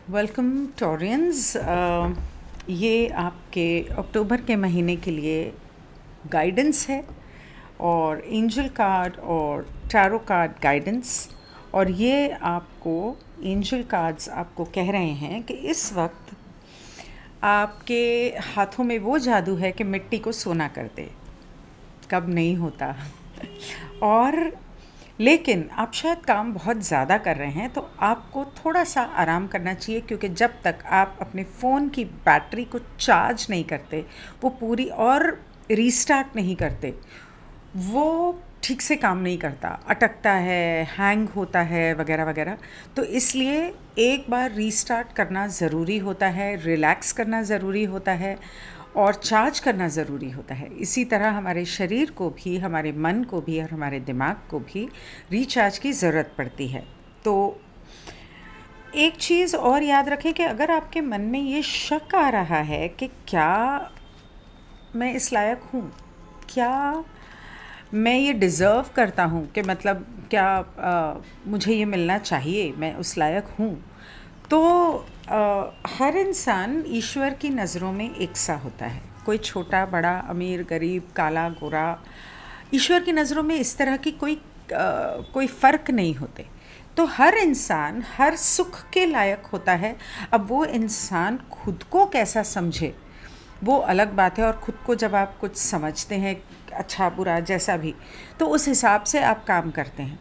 Welcome Taureans. ये आपके अक्टूबर के महीने के लिए गाइडेंस है और एंजल कार्ड और टैरो कार्ड गाइडेंस। और ये आपको एंजल कार्ड्स आपको कह रहे हैं कि इस वक्त आपके हाथों में वो जादू है कि मिट्टी को सोना कर दे, कब नहीं होता। और लेकिन आप शायद काम बहुत ज़्यादा कर रहे हैं, तो आपको थोड़ा सा आराम करना चाहिए, क्योंकि जब तक आप अपने फ़ोन की बैटरी को चार्ज नहीं करते, वो पूरी और रीस्टार्ट नहीं करते, वो ठीक से काम नहीं करता, अटकता है, हैंग होता है वगैरह वगैरह। तो इसलिए एक बार रीस्टार्ट करना ज़रूरी होता है, रिलैक्स करना ज़रूरी होता है और चार्ज करना ज़रूरी होता है। इसी तरह हमारे शरीर को भी, हमारे मन को भी और हमारे दिमाग को भी रिचार्ज की ज़रूरत पड़ती है। तो एक चीज़ और याद रखें कि अगर आपके मन में ये शक आ रहा है कि क्या मैं इस लायक हूँ, क्या मैं ये डिज़र्व करता हूँ, कि मतलब क्या मुझे ये मिलना चाहिए, मैं उस लायक हूँ, तो हर इंसान ईश्वर की नज़रों में एक सा होता है। कोई छोटा बड़ा, अमीर गरीब, काला गोरा, ईश्वर की नज़रों में इस तरह की कोई फ़र्क नहीं होते। तो हर इंसान हर सुख के लायक होता है। अब वो इंसान खुद को कैसा समझे वो अलग बात है, और ख़ुद को जब आप कुछ समझते हैं, अच्छा बुरा जैसा भी, तो उस हिसाब से आप काम करते हैं।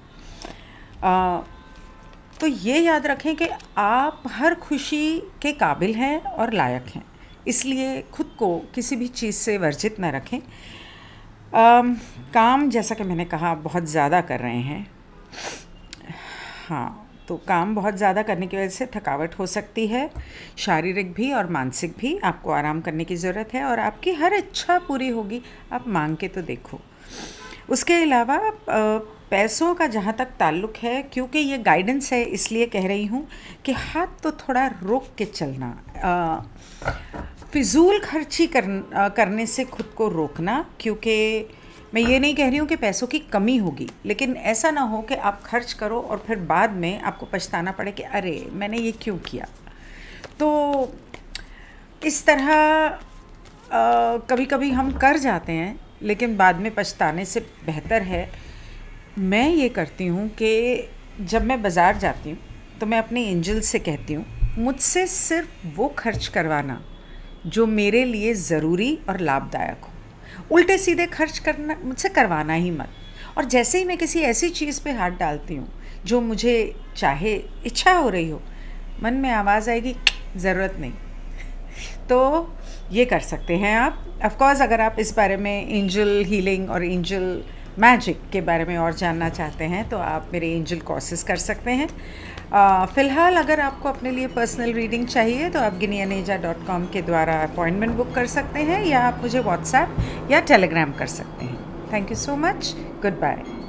तो ये याद रखें कि आप हर खुशी के काबिल हैं और लायक हैं, इसलिए खुद को किसी भी चीज़ से वर्जित न रखें। काम, जैसा कि मैंने कहा, बहुत ज़्यादा कर रहे हैं। हाँ, तो काम बहुत ज़्यादा करने की वजह से थकावट हो सकती है, शारीरिक भी और मानसिक भी। आपको आराम करने की ज़रूरत है और आपकी हर इच्छा पूरी होगी, आप मांग के तो देखो। उसके अलावा पैसों का जहाँ तक ताल्लुक़ है, क्योंकि ये गाइडेंस है इसलिए कह रही हूँ कि हाथ तो थोड़ा रोक के चलना, फिजूल खर्ची करने से खुद को रोकना। क्योंकि मैं ये नहीं कह रही हूँ कि पैसों की कमी होगी, लेकिन ऐसा ना हो कि आप खर्च करो और फिर बाद में आपको पछताना पड़े कि अरे मैंने ये क्यों किया। तो इस तरह कभी कभी हम कर जाते हैं, लेकिन बाद में पछताने से बेहतर है। मैं ये करती हूँ कि जब मैं बाज़ार जाती हूँ तो मैं अपने एंजल से कहती हूँ, मुझसे सिर्फ वो खर्च करवाना जो मेरे लिए ज़रूरी और लाभदायक हो। उल्टे सीधे खर्च करना मुझसे करवाना ही मत। और जैसे ही मैं किसी ऐसी चीज़ पे हाथ डालती हूँ जो मुझे चाहे, इच्छा हो रही हो, मन में आवाज़ आएगी ज़रूरत नहीं। तो ये कर सकते हैं आप। ऑफ कोर्स अगर आप इस बारे में एंजल हीलिंग और एंजल मैजिक के बारे में और जानना चाहते हैं तो आप मेरे एंजल कोर्सेज कर सकते हैं। फ़िलहाल अगर आपको अपने लिए पर्सनल रीडिंग चाहिए तो आप ginyaneja.com के द्वारा अपॉइंटमेंट बुक कर सकते हैं, या आप मुझे व्हाट्सएप या टेलीग्राम कर सकते हैं। Thank you so much. Good bye.